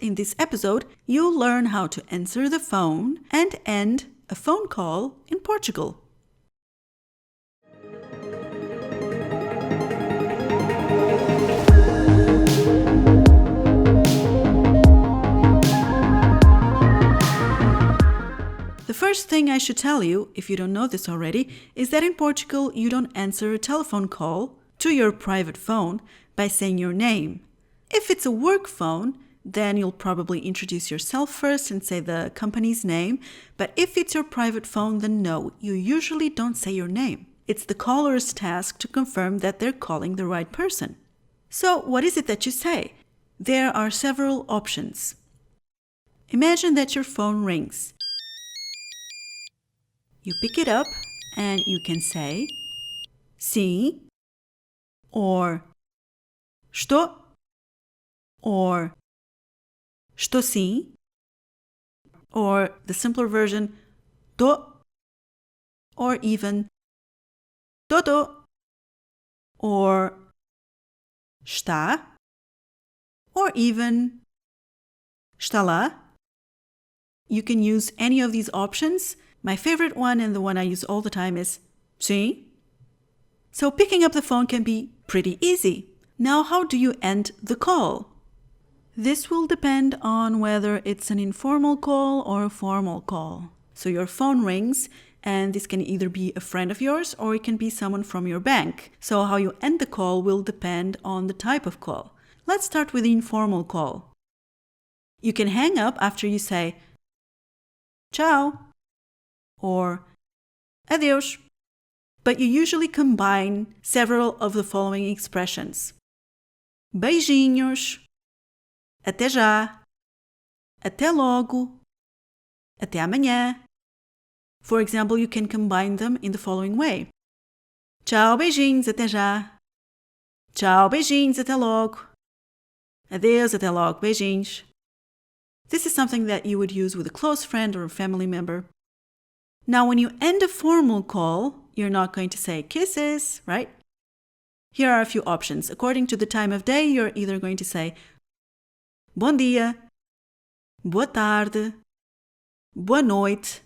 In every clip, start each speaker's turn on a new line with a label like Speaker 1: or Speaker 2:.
Speaker 1: in this episode, you'll learn how to answer the phone and end a phone call in Portugal. The first thing I should tell you, if you don't know this already, is that in Portugal you don't answer a telephone call to your private phone by saying your name. If it's a work phone, then you'll probably introduce yourself first and say the company's name. But if it's your private phone, then no, you usually don't say your name. It's the caller's task to confirm that they're calling the right person. So what is it that you say? There are several options. Imagine that your phone rings. You pick it up and you can say sim or estou or estou sim, or the simpler version tô, or even tô, or está, or even está lá. You can use any of these options. My favorite one and the one I use all the time is sim. So picking up the phone can be pretty easy. Now, how do you end the call? This will depend on whether it's an informal call or a formal call. So your phone rings, and this can either be a friend of yours or it can be someone from your bank. So how you end the call will depend on the type of call. Let's start with the informal call. You can hang up after you say ciao or adeus, but you usually combine several of the following expressions. Beijinhos, até já, até logo, até amanhã. For example, you can combine them in the following way. Tchau, beijinhos, até já. Tchau, beijinhos, até logo. Adeus, até logo, beijinhos. This is something that you would use with a close friend or a family member. Now, when you end a formal call, you're not going to say kisses, right? Here are a few options. According to the time of day, you're either going to say bom dia, boa tarde, boa noite,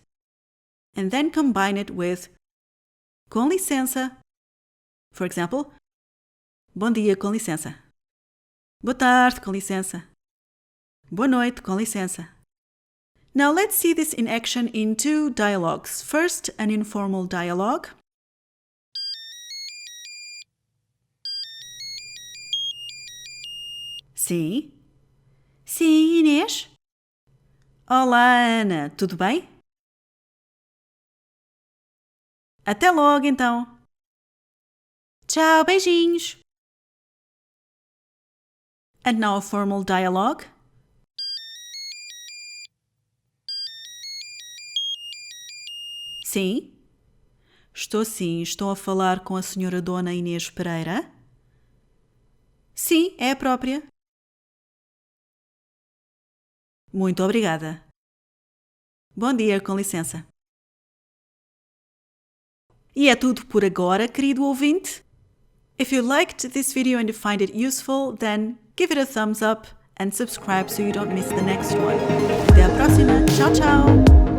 Speaker 1: and then combine it with com licença. For example, bom dia, com licença. Boa tarde, com licença. Boa noite, com licença. Now let's see this in action in two dialogues. First, an informal dialogue. Sim. Sim, Inês? Olá, Ana. Tudo bem? Até logo, então. Tchau, beijinhos. And now a formal dialogue. Sim. Estou a falar com a senhora Dona Inês Pereira? Sim, é a própria. Muito obrigada. Bom dia, com licença. E é tudo por agora, querido ouvinte. If you liked this video and you find it useful, then give it a thumbs up and subscribe so you don't miss the next one. Até a próxima. Tchau, tchau.